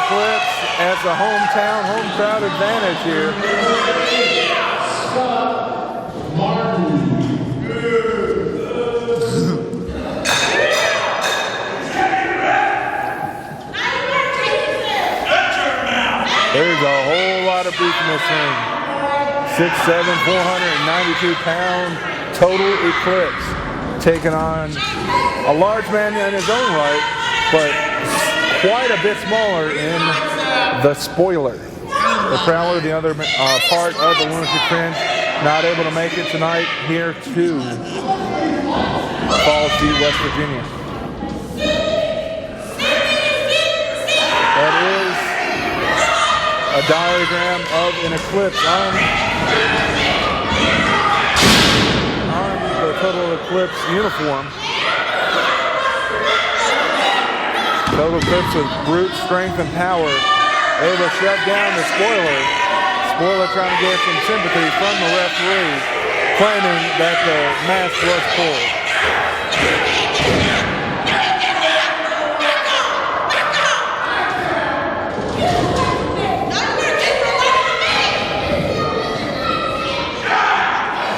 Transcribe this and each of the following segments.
Eclipse has the home crowd advantage here. There's a whole lot of beef in this ring. 6'7", 492-pound total Eclipse, taking on a large man in his own right, but quite a bit smaller in the Spoiler. The Prowler, the other part of the Lunatic Fringe, not able to make it tonight here to Falls View, West Virginia. That is a diagram of an Eclipse on the Total Eclipse uniform. Total Eclipse with brute strength and power, able to shut down the Spoiler. Spoiler trying to get some sympathy from the referee, claiming that the mask was pulled.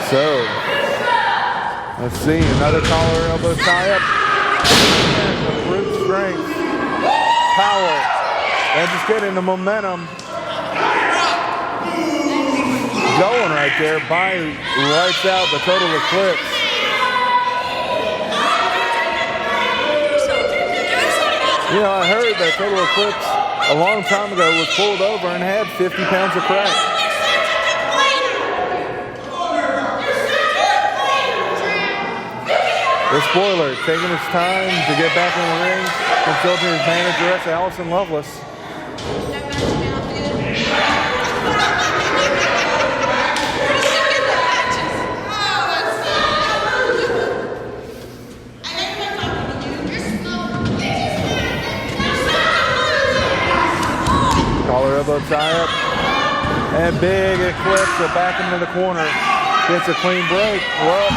So, let's see, another collar elbow tie up. And brute strength, power, and just getting the momentum going right there by lights out the Total Eclipse. You know, I heard that Total Eclipse a long time ago was pulled over and had 50 pounds of crack. The Spoiler taking his time to get back in the ring, consulting his manageress, Allison Lovelace. Collar elbow tie up. And big Eclipse back into the corner. Gets a clean break. Well,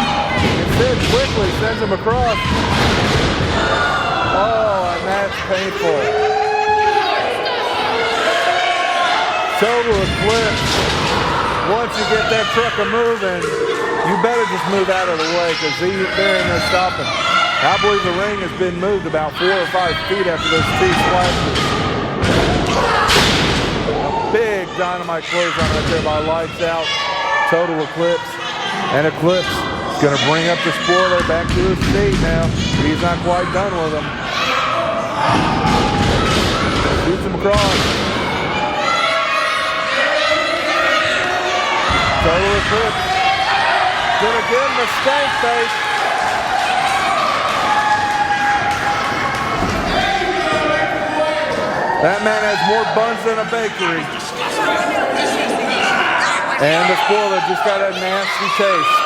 Sid quickly sends him across. Oh, and that's painful. Total Eclipse. Once you get that trucker moving, you better just move out of the way because there ain't no stopping. I believe the ring has been moved about 4 or 5 feet after those 2 splashes. A big dynamite close on right there by lights out. Total Eclipse. And Eclipse is going to bring up the Spoiler back to his feet now. He's not quite done with him. Shoots him across. Total Eclipse. Going to give him the stank face. That man has more buns than a bakery. And the Spoiler just got a nasty taste.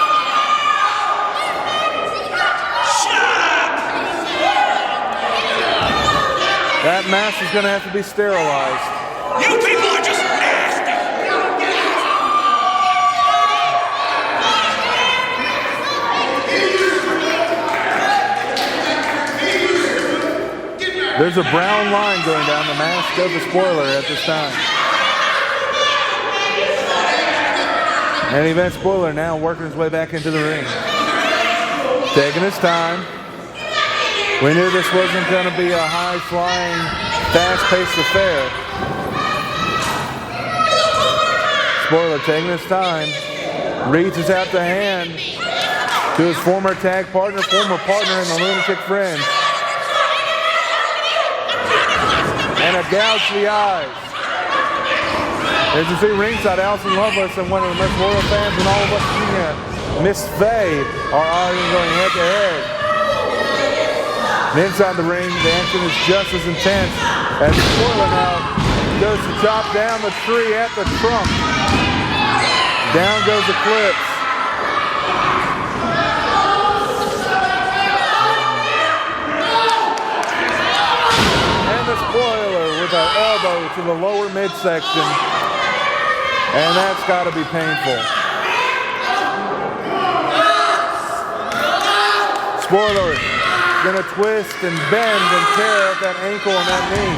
That mask is going to have to be sterilized. You people are just nasty. There's a brown line going down the mask of the Spoiler at this time. And Event Spoiler now working his way back into the ring. Taking his time. We knew this wasn't going to be a high-flying, fast-paced affair. Spoiler taking his time. Reaches out the hand to his former tag partner, former partner in the Lunatic Fringe. And a gouge to the eyes. As you see ringside, Allison Lovelace and one of the most loyal fans in all of West Virginia, Miss Faye, are arguing going head-to-head. And inside the ring, the action is just as intense as the Spoiler now goes to chop down the tree at the trunk. Down goes Eclipse. And the Spoiler with an elbow to the lower midsection. And that's got to be painful. Spoiler gonna twist and bend and tear at that ankle and that knee.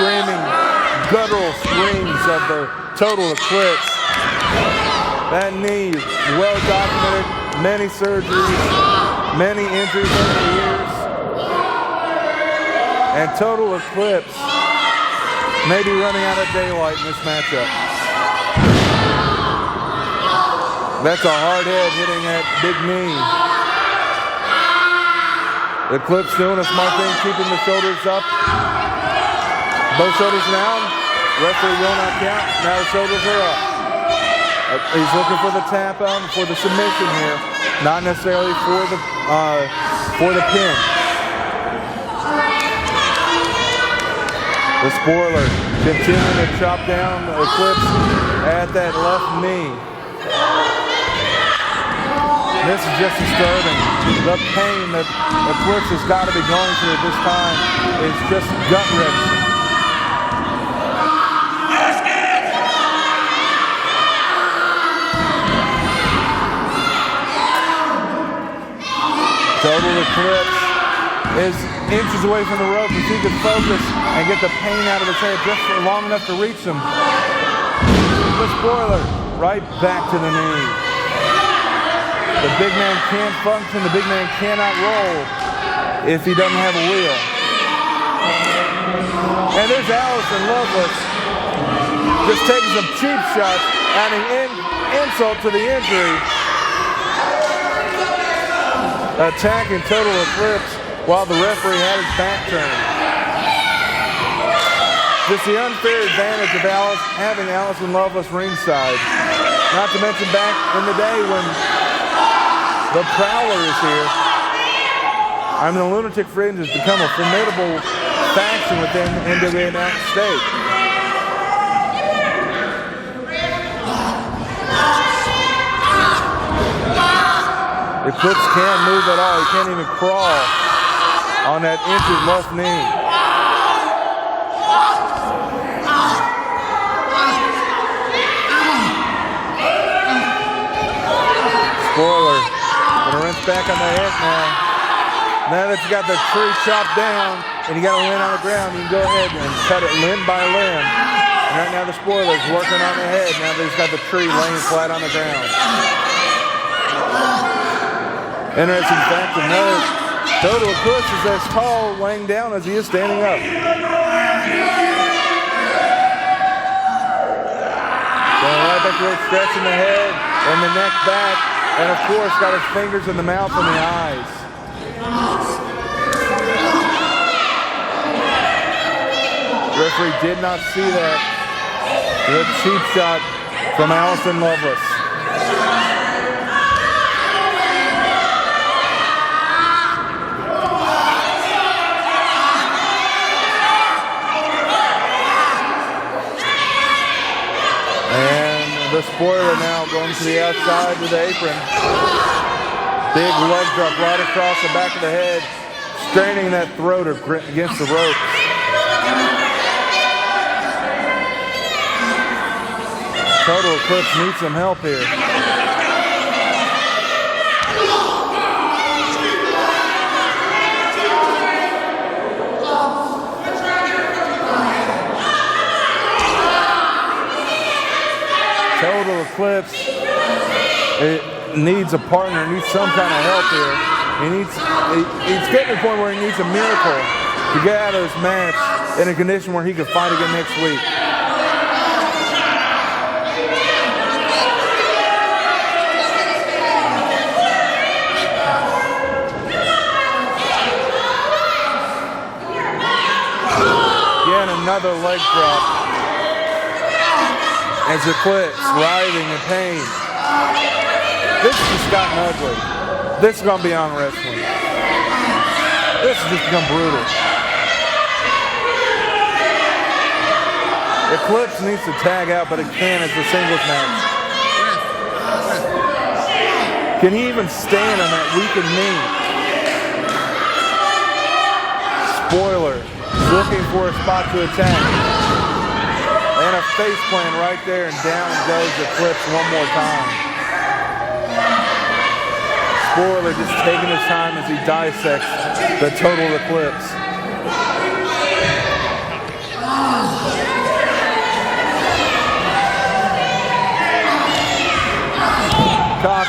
screaming, guttural screams of the total Eclipse. That knee, well documented, many surgeries, many injuries over the years. And total Eclipse may be running out of daylight in this matchup. That's a hard head hitting that big knee. Eclipse doing a smart thing, keeping the shoulders up. Both shoulders down. Referee will not count. Now the shoulders are up. He's looking for the tap out, for the submission here, not necessarily for the pin. The spoiler continuing to chop down Eclipse at that left knee. This is just disturbing. The pain that Eclipse has got to be going through at this time is just gut-wrenching. Total Eclipse is inches away from the rope if he could focus and get the pain out of his head just long enough to reach him. The spoiler, right back to the knee. The big man can't function, the big man cannot roll if he doesn't have a wheel. And there's Allison Lovelace just taking some cheap shots, adding insult to the injury. Attacking total Eclipse while the referee had his back turned. Just the unfair advantage of having Allison Lovelace ringside. Not to mention back in the day when the Prowler is here. I mean, the Lunatic Fringe has become a formidable faction within NWA United States. Eclipse can't move at all. He can't even crawl on that injured left knee. Spoiler. Gonna rinse back on the head now. Now that you got the tree chopped down and you got a limb on the ground, you can go ahead and cut it limb by limb. And right now the spoiler's working on the head now that he's got the tree laying flat on the ground. Interesting fact to note, total Eclipse is as tall laying down as he is standing up. Going right back to it, stretching the head and the neck back, and of course got his fingers in the mouth and the eyes. The referee did not see that. The cheap shot from Allison Lovelace. The spoiler now going to the outside to the apron. Big leg drop right across the back of the head, straining that throat against the ropes. Total Eclipse needs some help here. Total Eclipse needs a partner, needs some kind of help here. He's getting to the point where he needs a miracle to get out of this match in a condition where he can fight again next week. Again, another leg drop. As Eclipse writhing in pain. This has just gotten ugly. This is going to be on wrestling. This has just become brutal. Eclipse needs to tag out, but it can as a singles match. Can he even stand on that weakened knee? Spoiler, looking for a spot to attack. And a face plant right there, and down goes Eclipse one more time. Spoiler just taking his time as he dissects the total Eclipse.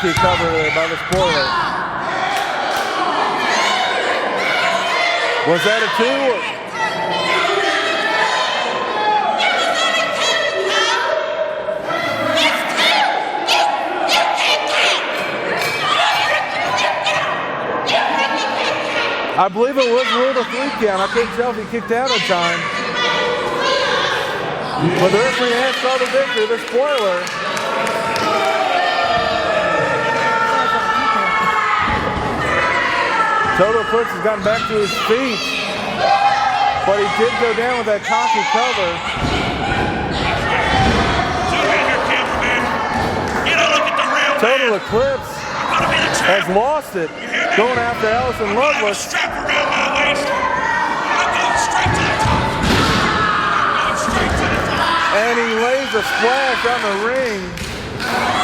Conky cover there by the spoiler. Was that a 2? I believe it was ruled a 3 count. I couldn't tell if he kicked out in time. But the referee has saw the victory, the spoiler. Total Eclipse has gotten back to his feet. But he did go down with that Conky cover. Total Eclipse has lost it, going after Allison Lovelace. Strap around my waist. I'm going straight to the top. I'm going straight to the top. And he lays a splash on the ring.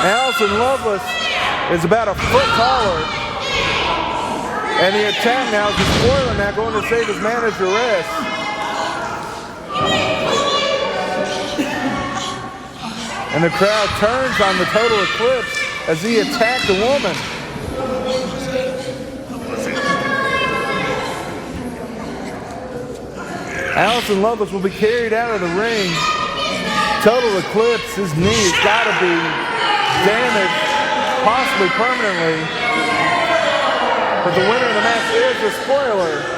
Allison Lovelace is about a foot taller. And the attack now is the spoiler now going to save his man at duress. And the crowd turns on the Total Eclipse as he attacked the woman. Allison Lovelace will be carried out of the ring. Total Eclipse, his knee has got to be damaged, possibly permanently. But the winner of the match is the spoiler.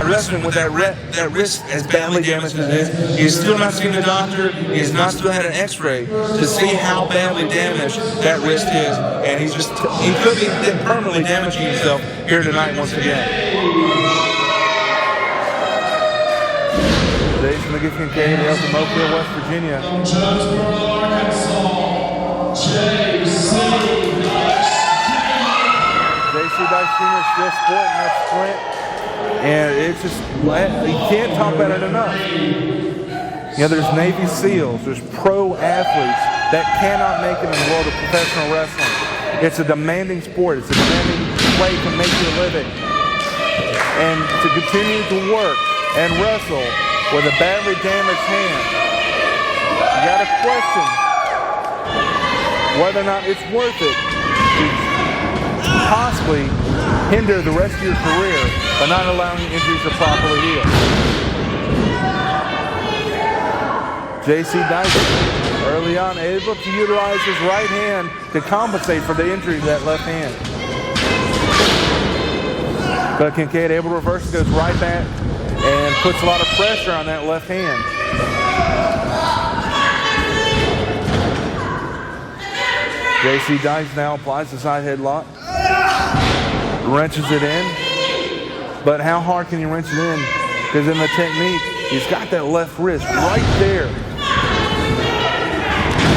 Wrestling with that wrist as badly damaged as it is. He's still not seen the doctor. He has not still had an x-ray to see how badly damaged that wrist is. And he could be permanently damaging himself here tonight once again. Jason McGee Kincaid, hails from Oakville, West Virginia. From Jonesboro, Arkansas, J.C. Dykes. J.C. Dykes Jr. is still sporting that splint. And it's just, you can't talk about it enough. You know, there's Navy SEALs, there's pro athletes that cannot make it in the world of professional wrestling. It's a demanding sport. It's a demanding way to make your living. And to continue to work and wrestle with a badly damaged hand, you got to question whether or not it's worth it to possibly hinder the rest of your career by not allowing injuries to properly heal. J.C. Dykes, early on, able to utilize his right hand to compensate for the injury to that left hand. But Kincaid able to reverse it, goes right back, and puts a lot of pressure on that left hand. J.C. Dykes now applies the side headlock. Wrenches it in, but how hard can you wrench it in? Because in the technique, he's got that left wrist right there.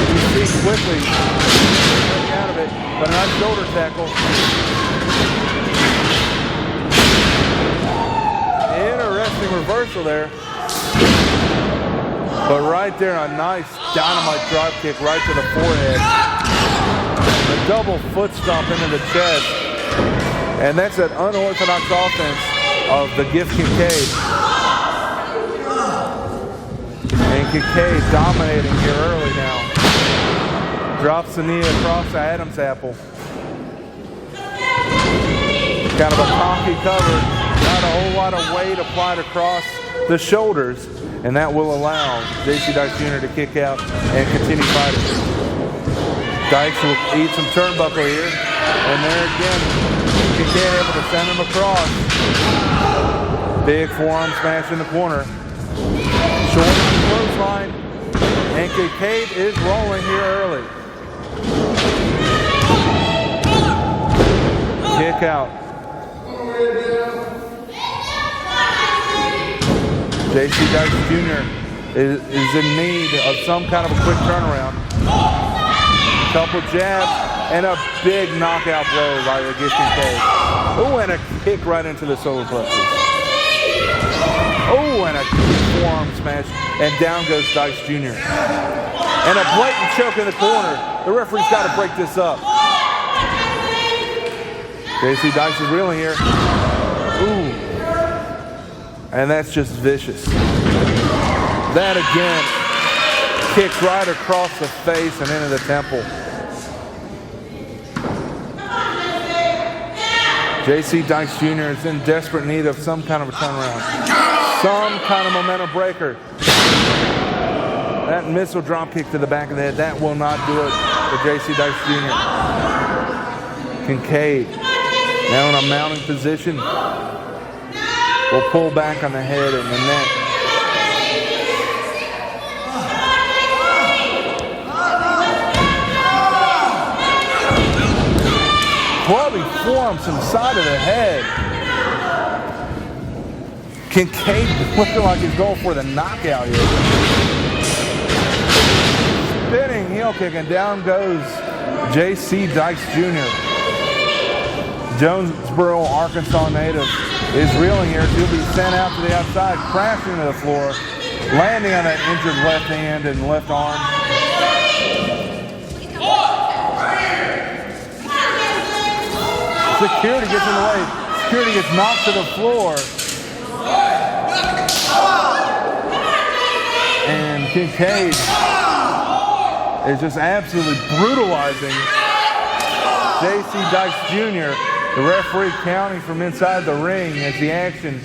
You see quickly, out of it, but a nice shoulder tackle. Interesting reversal there. But right there, a nice dynamite drop kick right to the forehead. A double foot stomp into the chest. And that's an unorthodox offense of the Gift Kincaid. And Kincaid dominating here early now. Drops the knee across the Adam's apple. Kind of a cocky cover. Not a whole lot of weight applied across the shoulders. And that will allow J.C. Dykes Jr. to kick out and continue fighting. Dykes will eat some turnbuckle here. And there again, Kincaid able to send him across. Big forearm smash in the corner. Short clothesline. And Kincaid is rolling here early. Kick out. J.C. Dykes Jr. is in need of some kind of a quick turnaround. Couple jabs and a big knockout blow by the Gift Kincaid. Oh, and a kick right into the solar plexus. Oh, and a forearm smash, and down goes Dykes Jr. And a blatant choke in the corner. The referee's got to break this up. J.C. Dykes is reeling here. Ooh. And that's just vicious. That again, kicks right across the face and into the temple. J.C. Dykes Jr. is in desperate need of some kind of a turnaround. Some kind of momentum breaker. That missile drop kick to the back of the head, that will not do it for J.C. Dykes Jr. Kincaid, now in a mounting position, will pull back on the head and the neck. Clubbing forearm to the side of the head. Kincaid looking like he's going for the knockout here. Spinning heel kick, and down goes J.C. Dykes Jr. Jonesboro, Arkansas native is reeling here. He'll be sent out to the outside, crashing to the floor, landing on that injured left hand and left arm. Security gets in the way. Security gets knocked to the floor. And Kincaid is just absolutely brutalizing J.C. Dykes Jr. The referee counting from inside the ring as the action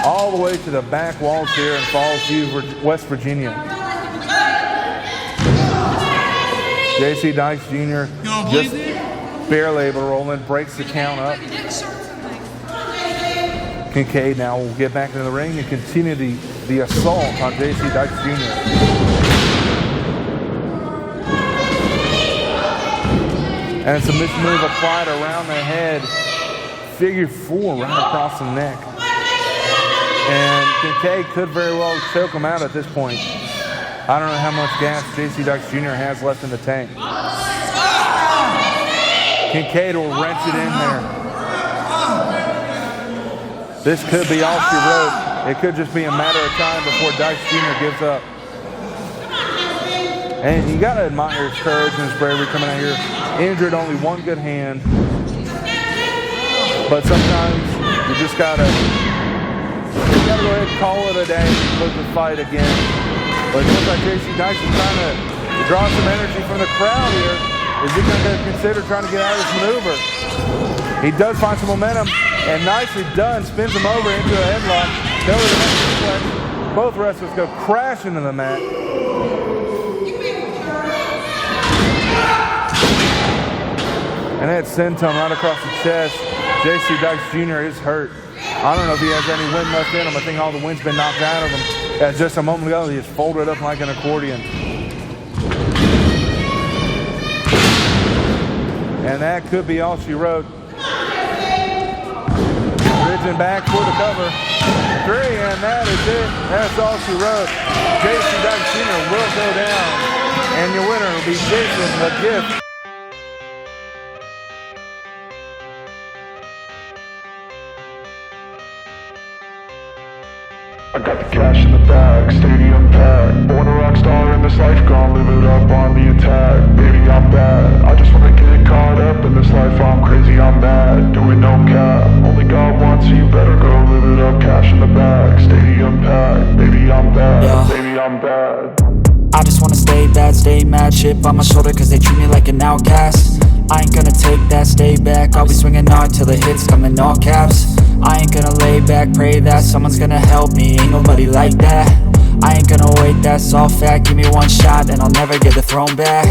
all the way to the back walls here in Falls View, West Virginia. J.C. Dykes Jr. just barely able to roll in, breaks the count up. Kincaid now will get back into the ring and continue the assault on J.C. Dykes Jr. And a submission move applied around the head. Figure four right across the neck. And Kincaid could very well choke him out at this point. I don't know how much gas J.C. Dykes Jr. has left in the tank. Kincaid will wrench it in there. This could be all she wrote. It could just be a matter of time before Dykes Jr. gives up. And you got to admire his courage and his bravery coming out here. Injured, only one good hand. But sometimes you just got to go ahead and call it a day and look to fight again. But it looks like J.C. Dykes is trying to draw some energy from the crowd here. Is he going to consider trying to get out of this maneuver? He does find some momentum, and nicely done. Spins him over into a headlock. Over the next suplex. Both wrestlers go crash into the mat. And that senton right across the chest. J.C. Dykes Jr. is hurt. I don't know if he has any wind left in him. I think all the wind's been knocked out of him. As just a moment ago, he just folded up like an accordion. And that could be all she wrote. Bridging back for the cover. 3, and that is it. That's all she wrote. J.C. Dykes Jr. will go down. And your winner will be Jason the Gift. back, cash in the bag, stadium packed. Born a rock star in this life, gon' live it up on the attack. Baby, I'm bad, I just wanna get caught up in this life. I'm crazy, I'm mad, doing no cap. Only God wants you, better go live it up. Cash in the bag, stadium packed. Baby, I'm bad, baby, I'm bad. I just wanna stay bad, stay mad. Chip on my shoulder cause they treat me like an outcast. I ain't gonna take that, stay back. I'll be swinging hard till the hits come in all caps. I ain't gonna lay back, pray that someone's gonna help me. Ain't nobody like that. I ain't gonna wait, that's all fact. Give me one shot and I'll never get the throne back.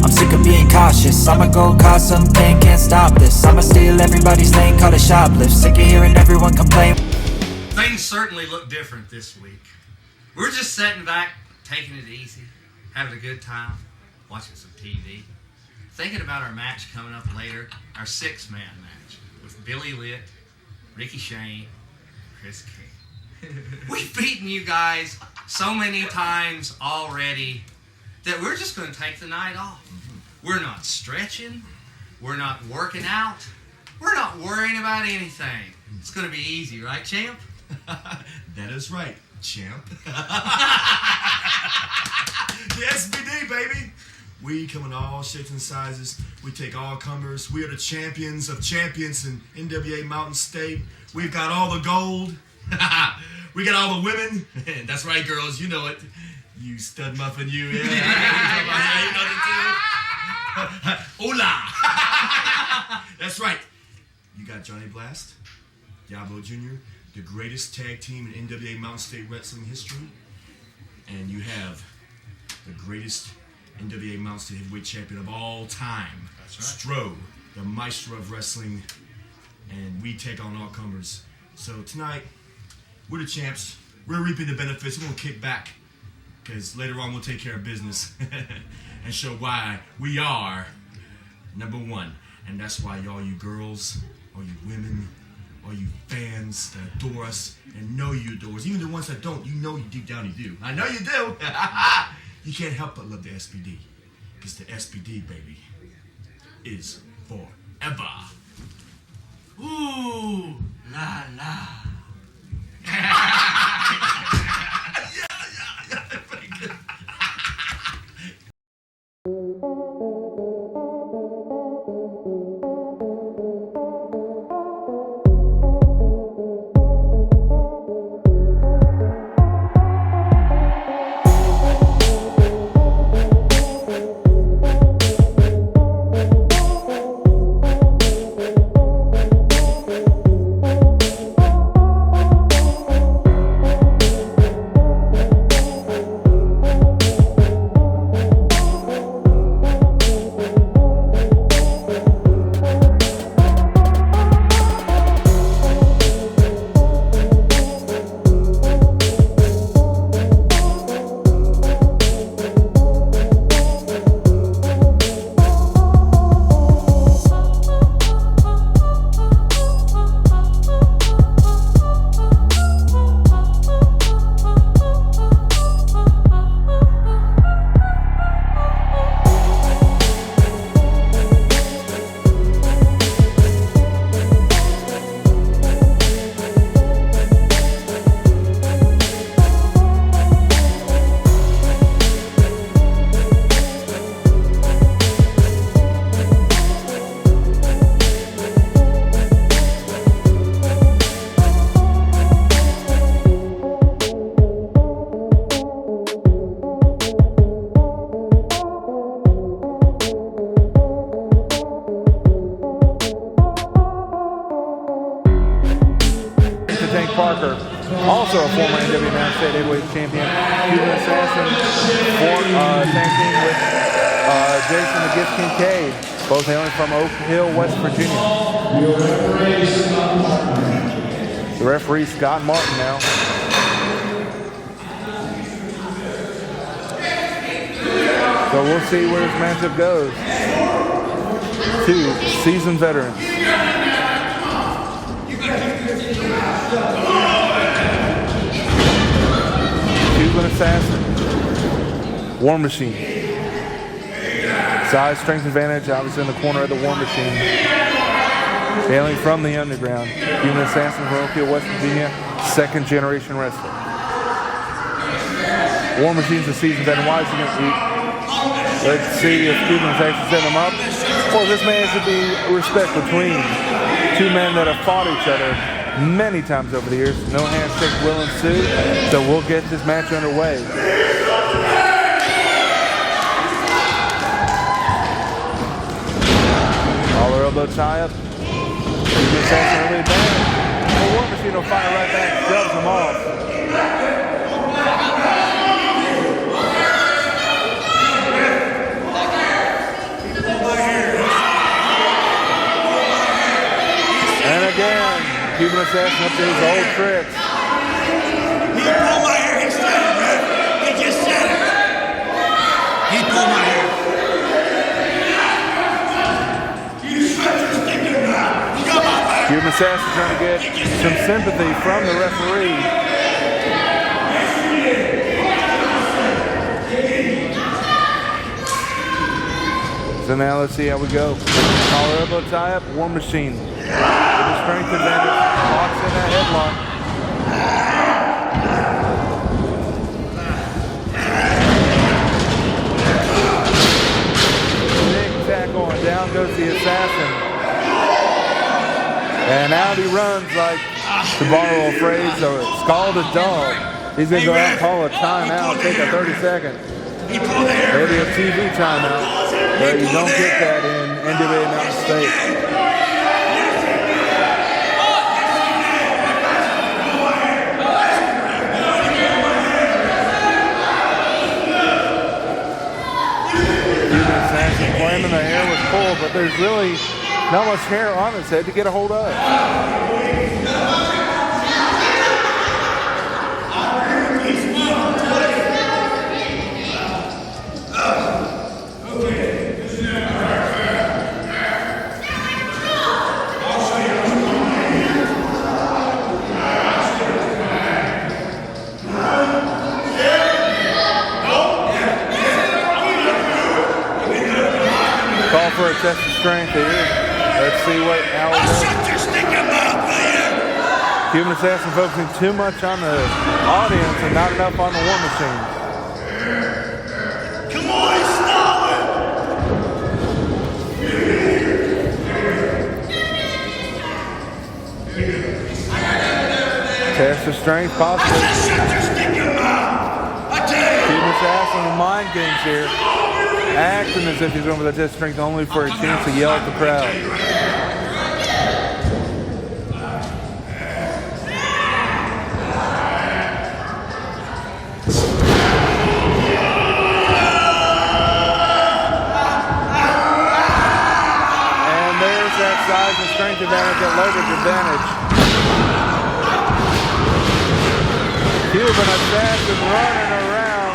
I'm sick of being cautious, I'ma go cause something, can't stop this. I'ma steal everybody's lane, call it shoplift. Sick of hearing everyone complain. Things certainly look different this week. We're just sitting back, taking it easy, having a good time, watching some TV, thinking about our match coming up later, our 6-man match with Billy Litt, Ricky Shane, Chris King. We've beaten you guys so many times already that we're just going to take the night off. We're not stretching, we're not working out, we're not worrying about anything. It's going to be easy, right, champ? That is right, champ. The SBD, baby. We come in all shapes and sizes. We take all comers. We are the champions of champions in NWA Mountain State. We've got all the gold. We got all the women. That's right, girls. You know it. You stud muffin, you. Yeah, you know it too. Hola. That's right. You got Johnny Blast, Diablo Jr., the greatest tag team in NWA Mountain State Wrestling history. And you have the greatest NWA Mountain State Heavyweight Champion of all time. That's right. Stro, the Maestro of wrestling. And we take on all comers. So tonight, we're the champs. We're reaping the benefits. We're going to kick back. Because later on, we'll take care of business. And show why we are #1. And that's why all you girls, all you women, all you fans that adore us and know you adore us, even the ones that don't, you know you deep down you do. I know you do. You can't help but love the SBD. Because the SBD, baby, is forever. Ooh, la la. Very good. Also a former NWA Mountain State Heavyweight Champion, Cuban Assassin, tag team with Jason the Gift Kincaid, both hailing from Oak Hill, West Virginia. The referee, Scott Martin now. So we'll see where this matchup goes. Two seasoned veterans. Cuban Assassin, War Machine. Size, strength advantage, obviously in the corner of the War Machine. Hailing from the underground, Cuban Assassin from Oak Hill, West Virginia, second generation wrestler. War Machine's a seasoned veteran. Why is he going to eat? Let's see if Cuban's actually setting him up. Well, this man should be respect between two men that have fought each other many times over the years. No handshake will ensue, so we'll get this match underway. Collar elbow tie up. Cuban Assassin really bad. The War Machine will fire right back, shoves him off. And again, Cuban Assassin up to his old tricks. He pulled my hair. He said it, man. He just said it. He pulled my hair. You shut your stinking mouth. You got my back. Cuban Assassin trying to get some sympathy from the referee. So now let's see how we go. Collar elbow tie up, War Machine. With the strength advantage, locks in that headlock. Big tackle and down goes the Assassin. And out he runs like, to borrow a phrase, a scalded dog. He's going to go out and call a timeout, take a 30-second. Maybe a TV timeout, but you don't get that in NWA Mountain State. Cuban Assassin claiming the hair was pulled, but there's really not much hair on his head to get a hold of. Call for a test of strength here. Let's see how it goes. Shut your stinking mouth, will you? Cuban Assassin focusing too much on the audience and not enough on the War Machine. Come on, stop it. Test of strength, possibly. Shut your stinking mouth. I tell you. Cuban Assassin with mind games here. Acting as if he's going for the test of strength only for a chance to yell at the crowd. And there's that size and strength advantage, that leverage advantage. Cuban Assassin running around,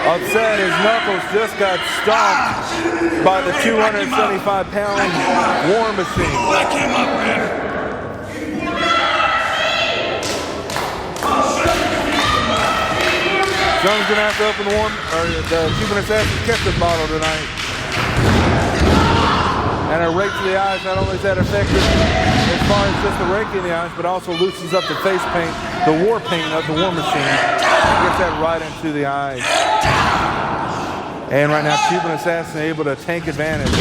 upset his knuckles just got stomped by the 275-pound War Machine. Whack him up, man. Someone's gonna have to open the Cuban Assassin ketchup bottle tonight. And a rake to the eyes, not only is that effective as far as just the rake in the eyes, but also loosens up the face paint, the war paint of the War Machine. Gets that right into the eyes. And right now, Cuban Assassin able to take advantage.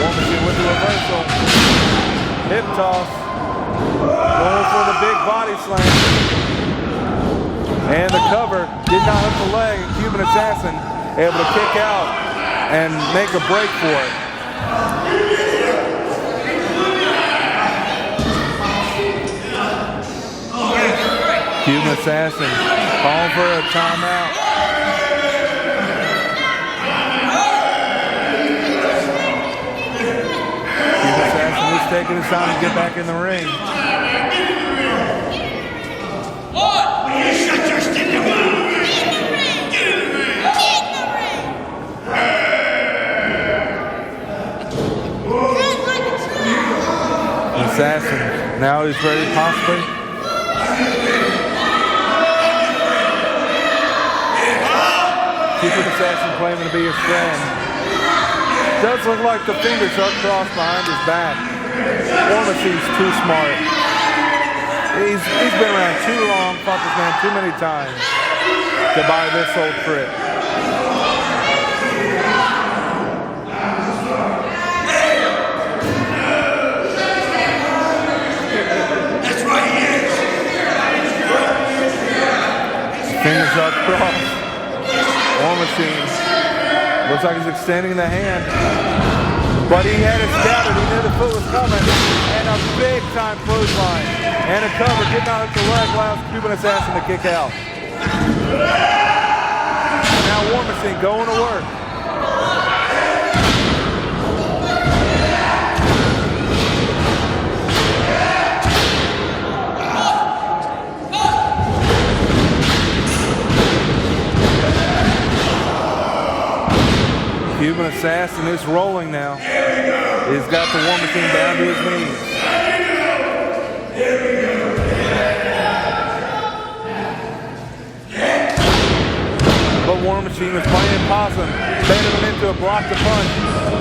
War Machine with the reversal. Hip toss. Going for the big body slam. And the cover did not hook the leg. Cuban Assassin able to kick out and make a break for it. Cuban Assassin calling for a timeout. Cuban Assassin is taking his time to get back in the ring. Shut your stinking mouth. Assassin now he's ready possibly. Cuban Assassin claiming to be his friend. Does look like the fingers are crossed behind his back. War Machine's too smart. He's been around too long, fought this man too many times to buy this whole trip. That's right, he is. Fingers up cross. War Machine. Looks like he's extending the hand. But he had it scouted. He knew the foot was coming. And a big time clothesline. And a cover. Getting out of the leg allows Cuban Assassin to kick out. And now War Machine going to work. Cuban Assassin is rolling now. He's got the War Machine down to his knees. But War Machine was playing possum, baiting him into a block to punch.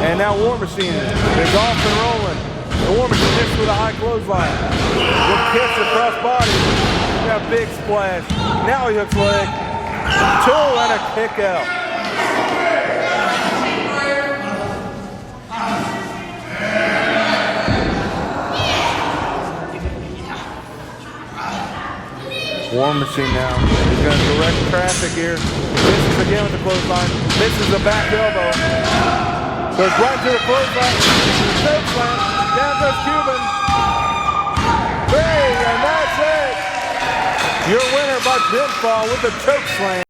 And now War Machine is off and rolling. The War Machine hits with a high clothesline. With kicks across body. Got a big splash. Now he hooks leg. 2 and a kick out. War Machine now. He's going to direct traffic here. Misses again with the clothesline. Misses the back elbow. Goes right to the clothesline. Choke slam. Down goes Cuban. 3, and that's it. Your winner by pinfall with the choke slam.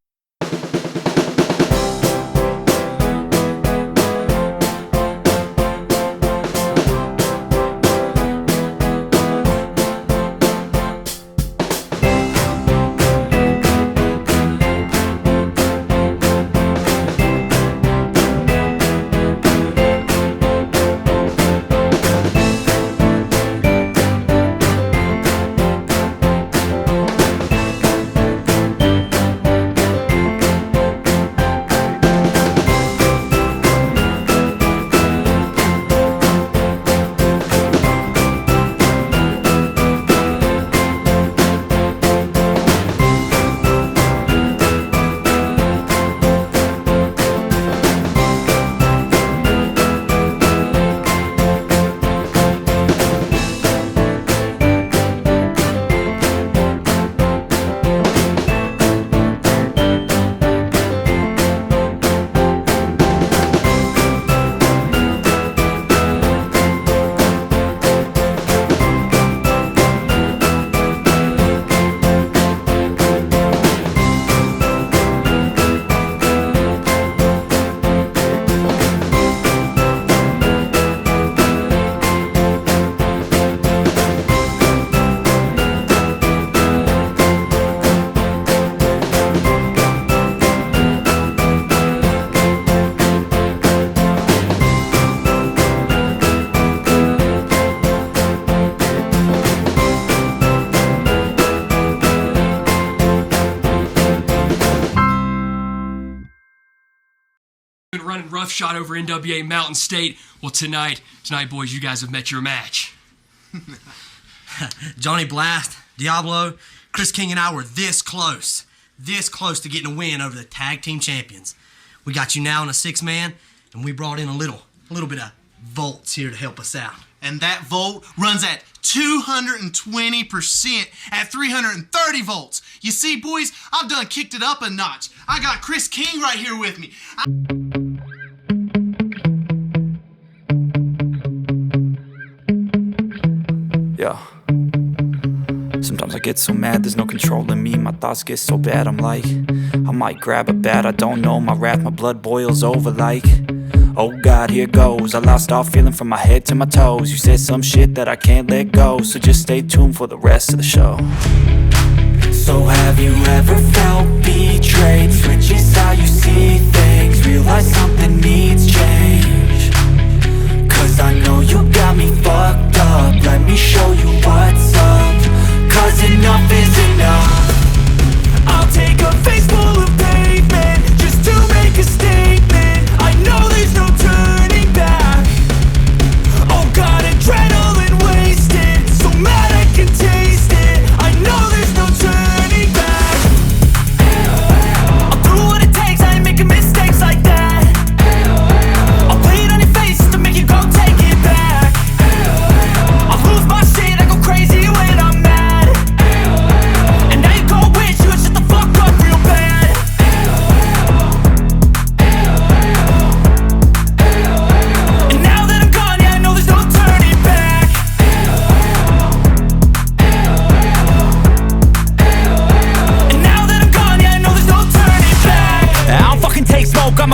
Running roughshod over NWA Mountain State. Well, tonight, boys, you guys have met your match. Johnny Blast, Diablo, Kris King and I were this close to getting a win over the tag team champions. We got you now in a 6-man, and we brought in a little bit of volts here to help us out. And that volt runs at 220% at 330 volts. You see, boys, I've done kicked it up a notch. I got Kris King right here with me. Yeah. Sometimes I get so mad, there's no controlling me. My thoughts get so bad, I'm like, I might grab a bat, I don't know. My wrath, my blood boils over like, oh God, here goes. I lost all feeling from my head to my toes. You said some shit that I can't let go, so just stay tuned for the rest of the show. So have you ever felt betrayed? Switches how you see things, realize something needs change. Cause I know you got me fucked up, let me show you what's up. Cause enough is enough. I'll take a face full of pavement just to make a statement. I know there's no turning back. Oh God, adrenaline wasted, so mad I can taste it.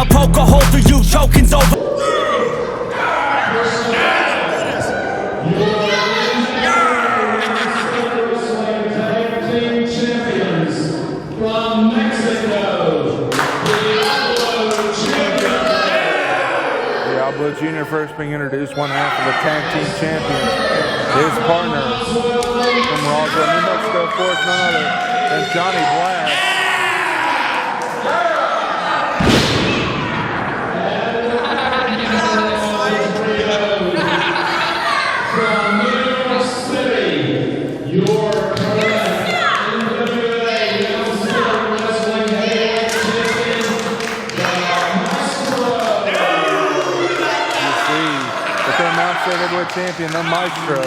I'ma poke a hole through you, choking's over. From Mexico, Diablo Jr. first being introduced, one half of the tag team champions. His partner from Roswell, New Mexico, of course, none other than Johnny Blast. from New York City, your current NWA Wrestling Heavyweight Champion, the Maestro. You see, the current Mount State Heavyweight Champion, the Maestro,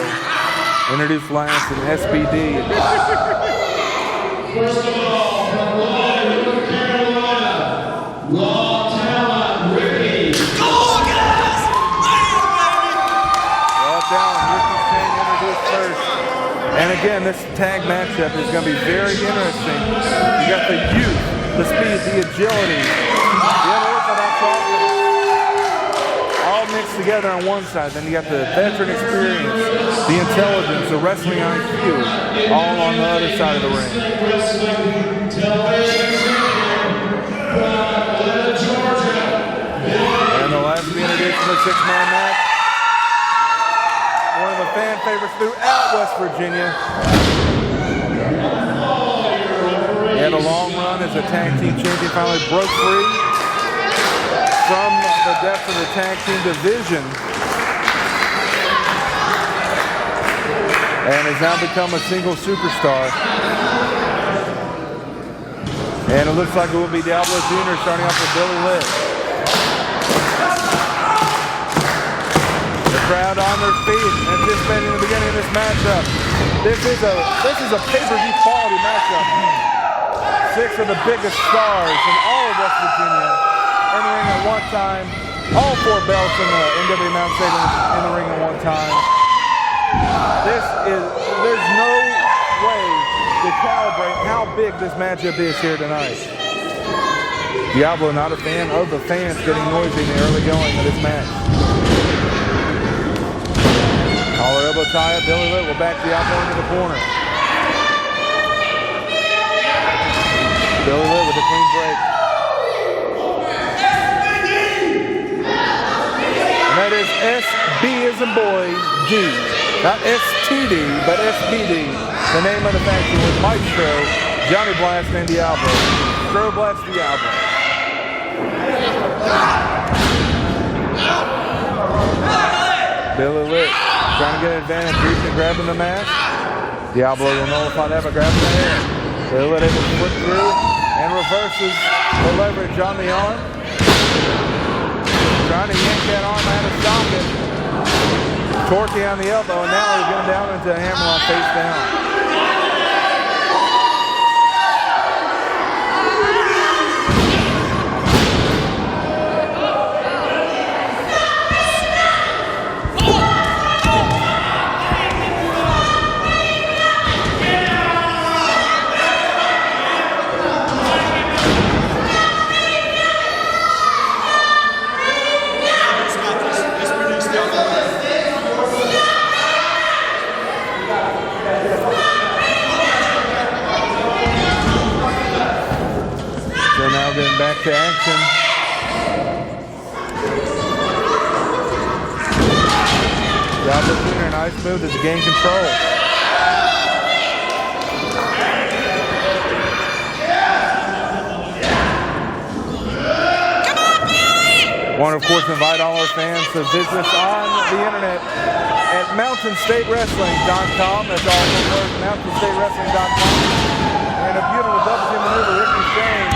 introduced last in SBD. First of all, from Raleigh, North Carolina, Raw Talent, Ricky. Raw Talent, Ricky Shane introduced first. And again, this tag matchup is going to be very interesting. You got the youth, the speed, the agility, the unorthodox offense, all mixed together on one side. Then you got the veteran experience, the intelligence, the wrestling IQ, all on the other side of the ring. Wrestling television from Atlanta, Georgia. And the last to be introduced in the six-man match, one of the fan favorites throughout West Virginia. He had a long run as a tag team champion, finally broke free from the depths of the tag team division and has now become a single superstar. And it looks like it will be Diablo Jr. starting off with Billy Litt. The crowd on their feet, anticipating the beginning of this matchup. This is a pay-per-view quality matchup. 6 of the biggest stars in all of West Virginia in the ring at one time. All 4 belts in the NWA Mount State in the ring at one time. There's no way to calibrate how big this matchup is here tonight. Diablo not a fan of the fans getting noisy in the early going of this match. Collar elbow tie up, Billy Litt will back Diablo into the corner. Billy Litt with a clean break. And that is SB as in boy, D. Not STD, but SBD. The name of the faction was Maestro, Johnny Blast, and Diablo. Stro Blast Diablo. Billy Litt trying to get an advantage, reaching and grabbing the mask. Diablo will nullify that by grabbing the head. Billy Litt able to flip through and reverses the leverage on the arm. Trying to yank that arm out of socket. Torquey on the elbow, and now he's going down into a hammerlock face down. Getting back to action. Diablo Jr. nice move to gain control. Want to, of course, invite all our fans to visit us on the internet at mountainstatewrestling.com. That's all one word, mountainstatewrestling.com. And a beautiful double team maneuver, Ricky Shane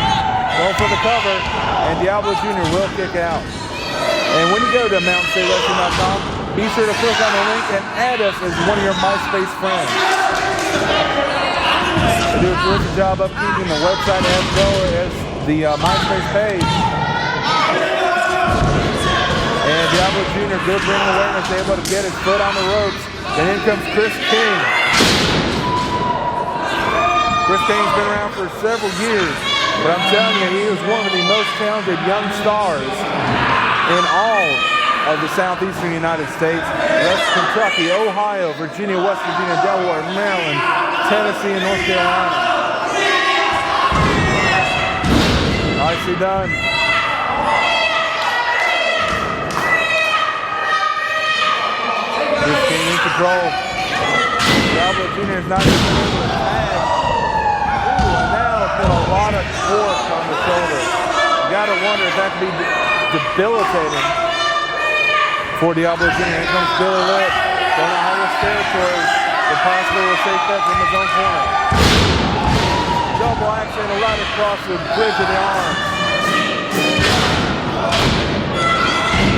going for the cover, and Diablo Jr. will kick out. And when you go to mountainstatewrestling.com, be sure to click on the link and add us as one of your MySpace friends. They do a terrific job of keeping the website as well as the MySpace page. And Diablo Jr. good ring awareness, able to get his foot on the ropes. And in comes Kris King. Kris King's been around for several years. But I'm telling you, he was one of the most talented young stars in all of the southeastern United States. That's Kentucky, Ohio, Virginia, West Virginia, Delaware, Maryland, Tennessee, and North Carolina. Nicely done. Kris King in control. Diablo Jr. is not even able to tag. Ooh, and now put a lot of force on the shoulder. You gotta wonder if that could be debilitating for Diablo Jr. Here comes Billy Litt. Going to high-risk territory, but possibly a safe bet from his own corner. Double axe and a right across the bridge of the arms.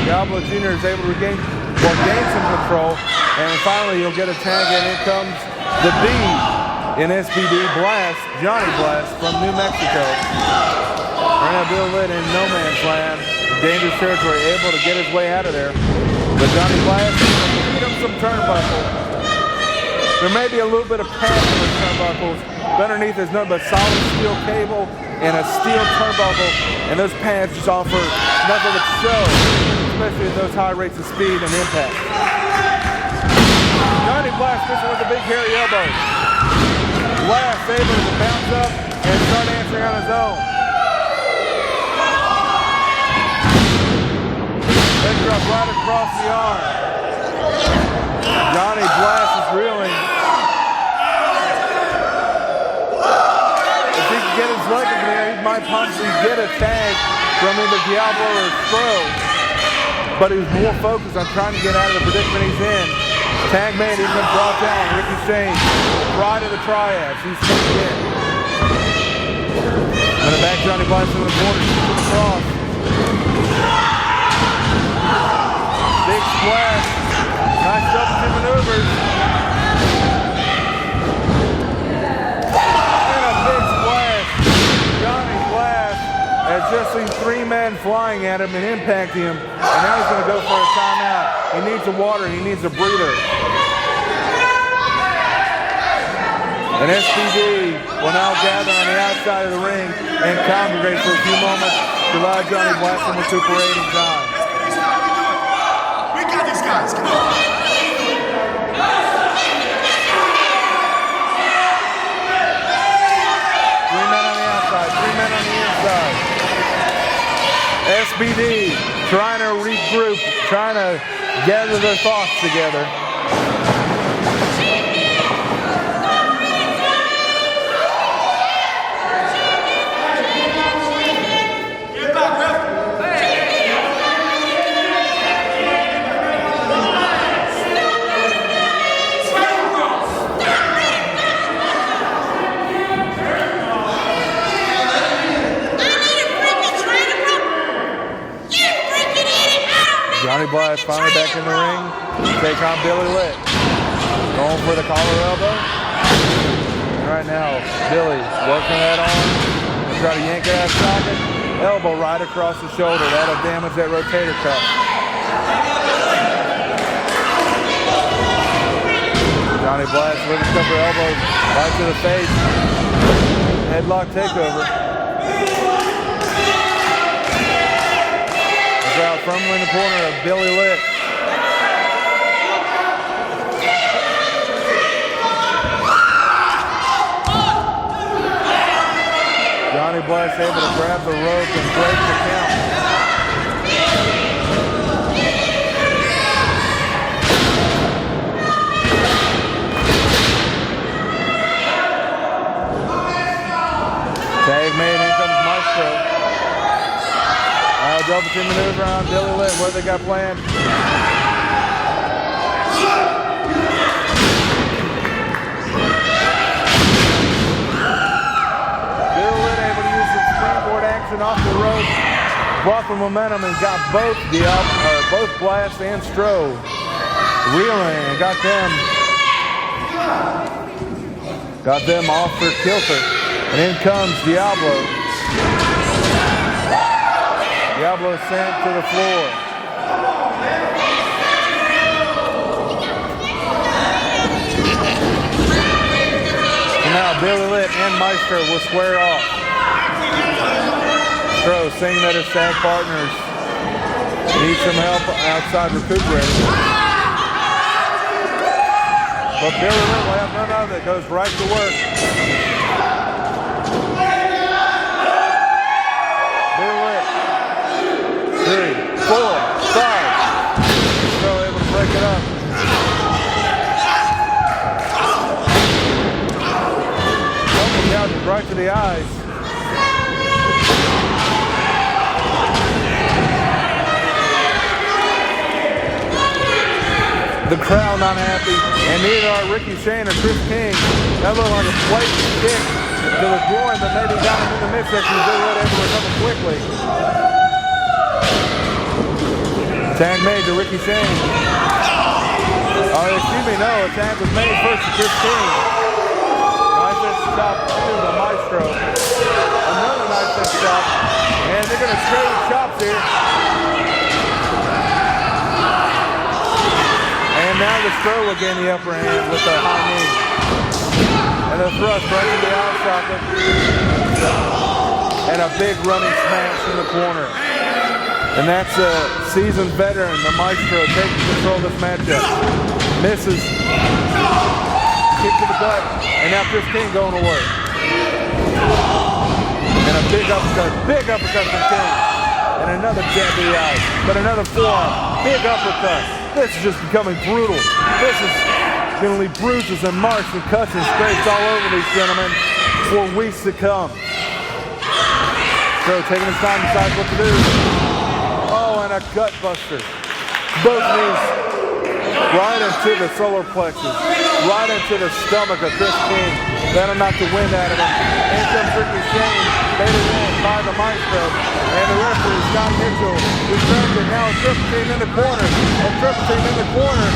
Diablo Jr. is able to gain some control, and finally he'll get a tag, and here comes the B in SBD, Blast, Johnny Blast from New Mexico. Right now Bill Litt in no man's land, dangerous territory, able to get his way out of there. But Johnny Blast beat him some turnbuckles. There may be a little bit of padding in the turnbuckles, but underneath there's nothing but solid steel cable and a steel turnbuckle, and those pads just offer nothing but show, especially at those high rates of speed and impact. Johnny Blast missing with a big hairy elbow. Blast able to bounce up and start answering on his own. Leg drop right across the arm. Johnny Blast is reeling. If he can get his leg in there, he might possibly get a tag from either Diablo or Stro. But he was more focused on trying to get out of the predicament he's in. Tag made, he's been brought down. Ricky Shane, pride of the triads. He's taken in. And the back Johnny Blast in the corner, shooting across. Big splash. Nice double two maneuvers. And a big splash. Johnny Blast has just seen three men flying at him and impacting him. And now he's going to go for a timeout. He needs some water. He needs a breather. And SPD will now gather on the outside of the ring and congregate for a few moments to allow Johnny Blast some recuperating time. We got these guys. Come on. 3 men on the outside, 3 men on the inside. SBD trying to regroup, trying to gather their thoughts together. Johnny Blast finally back in the ring to take on Billy Litt. Going for the collar elbow. And right now, Billy working that arm. Try to yank it out of socket. Elbow right across the shoulder. That'll damage that rotator cuff. Johnny Blast with a couple of elbows right to the face. Headlock takeover. Out firmly in the corner of Billy Litt. Johnny Blast able to grab the rope and break the count. Tag made, here comes Maestro. Double team maneuver on Billy Litt. What they got planned? Billy Litt able to use some springboard action off the rope, brought the momentum and got both Blast and Stro reeling and got them off their kilter. And in comes Diablo. Diablo sent to the floor. And now Billy Litt and Maestro will square off. Maestro saying that his tag partners need some help outside recuperating. But Billy Lynn will have none of it. Goes right to work. Billy Lynn. 3, 4, 5. Maestro able to break it up. Double couches right to the eyes. The crowd not happy, and neither are Ricky Shane or Kris King. That looked like a blatant kick to the groin, but maybe got him in the midsection. Billy Lynn able to recover quickly. Tag made to Ricky Shane. Oh, excuse me, no, a tag was made first to Kris King. Nice stop to the Maestro. Another nice stop, and they're going to trade chops here. And now the Maestro will gain the upper hand with a high knee. And the thrust right to the eye socket. And a big running smash in the corner. And that's a seasoned veteran, the Maestro, taking control of this matchup. Misses. Kick to the butt. And now Kris King going to work. And a big uppercut from King. And another jab to the eye. But another forearm. Big uppercut. This is just becoming brutal. This is going to leave bruises and marks and cuts and scrapes all over these gentlemen for weeks to come. So taking his time to decide what to do. Oh, and a gut buster. Both knees right into the solar plexus, right into the stomach of Kris King. That'll knock the wind out of him. In comes Ricky Shane, baited in by the Maestro. And the referee, Scott Mitchell, returns it. Now a triple team in the corner. A triple team in the corner.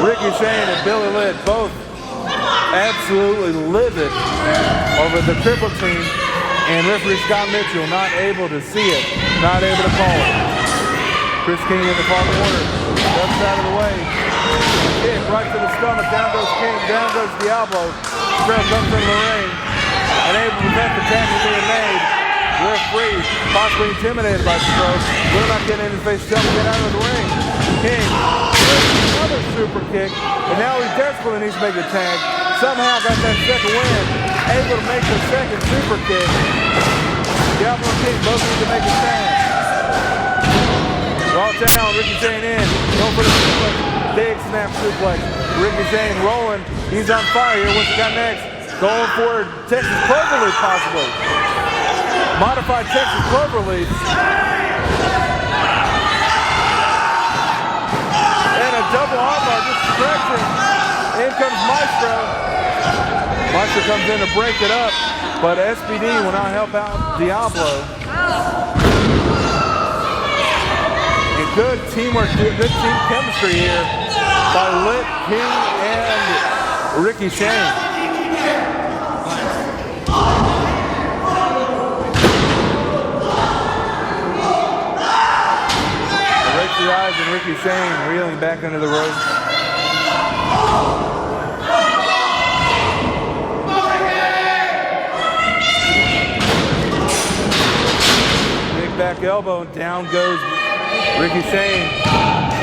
Ricky Shane and Billy Lynn both absolutely livid over the triple team. And referee Scott Mitchell not able to see it, not able to call it. Kris King in the far corner. Left side of the way. Kick right to the stomach. Down goes King. Down goes Diablo. Maestro comes into the ring. Unable to prevent the tag from being made. Referee possibly intimidated by Maestro. Will not get in his face. Tell him to get out of the ring. King. Another super kick. And now he desperately needs to make a tag. Somehow got that second win. Able to make the second super kick. Diablo and King both need to make a tag. Raw down, Ricky Shane in. Going for the suplex. Big snap suplex. Ricky Shane rolling. He's on fire here. What's he got next? Going for Texas Cloverleaf possibly. Modified Texas Cloverleaf. And a double armbar just stretching. In comes Maestro. Maestro comes in to break it up. But SPD will not help out Diablo. Good teamwork, good team chemistry here by Lit, King, and Ricky Shane. Right to the eyes and Ricky Shane reeling back under the ropes. Big back elbow and down goes Ricky Shane.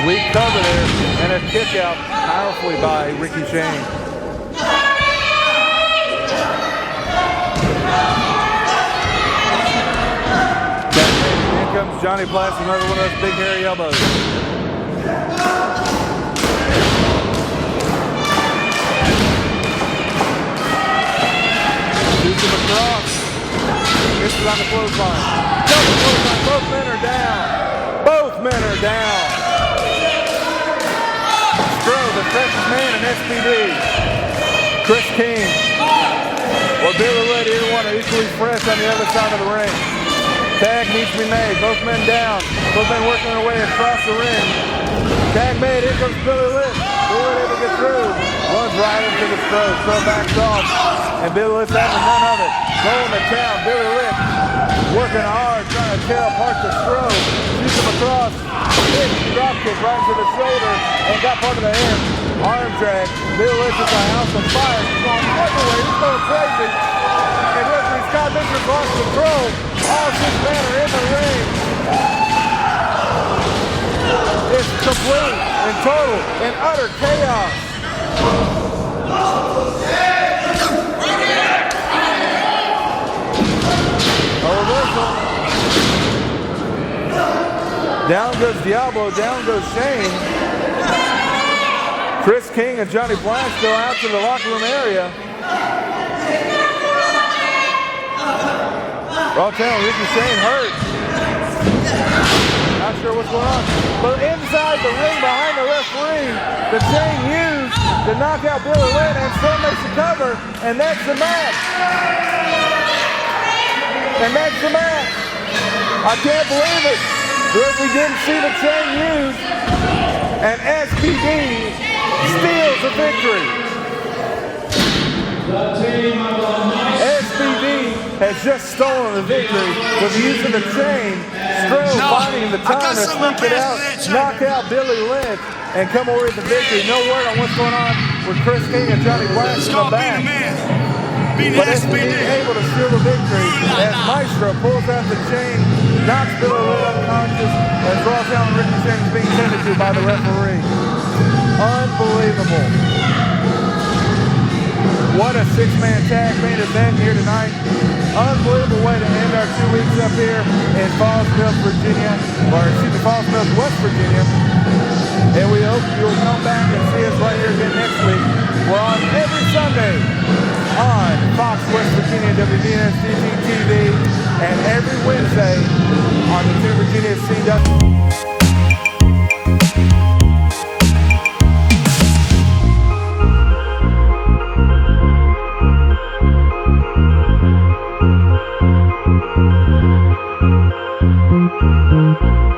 Weak cover there and a kick out powerfully by Ricky Shane. In comes Johnny Blast, another one of those big hairy elbows. Shoots him across. Misses on the clothesline. Double clothesline. Both men are down. Both men are down. Maestro, the freshest man in SPD. Kris King or Billy Lynn, either one are equally fresh on the other side of the ring. Tag needs to be made. Both men down. Both men working their way across the ring. Tag made. Here comes Billy Lynn. Billy Lynn able to get through. Runs right into the throat. Throw backs off. And Billy Lynn's having none of it. Going to town. Billy Lynn working hard, trying to tear apart the throw. Shoots him across. Big drop kick right into the shoulder and got part of the head. Arm drag. Billy Lynn's just a house of fire. He's going everywhere. He's going crazy. And referee God, Victor's lost control. All 6 men are in the ring. It's complete and total and utter chaos. A reversal. Down goes Diablo, down goes Shane. Kris King and Johnny Blanche go out to the locker room area. Raw talent, Ricky Shane hurt. Not sure what's going on. But inside the ring behind the referee, the chain used to knock out Billy Lynn, and Storm makes the cover, and that's the match. And that's the match. I can't believe it. If we didn't see the chain used, and SPD steals the victory. SPD has just stolen the victory with the use of the chain, Stroh finding the time to sneak it out, knock out Billy Lynch, and come away with the victory. No word on what's going on with Kris King and Johnny Blanche in the back. But SPD able to steal the victory as Maestro pulls out the chain, knocks Billy Lynch unconscious, and draws down Ricky Shane is being tended to by the referee. Unbelievable. What a 6-man tag main event here tonight. Unbelievable way to end our 2 weeks up here in Falls Mills, Virginia, Falls Mills, West Virginia. And we hope you'll come back and see us right here again next week. We're on every Sunday on Fox West Virginia, WVNS TV, and every Wednesday on the 2 Virginia CW. Thank you.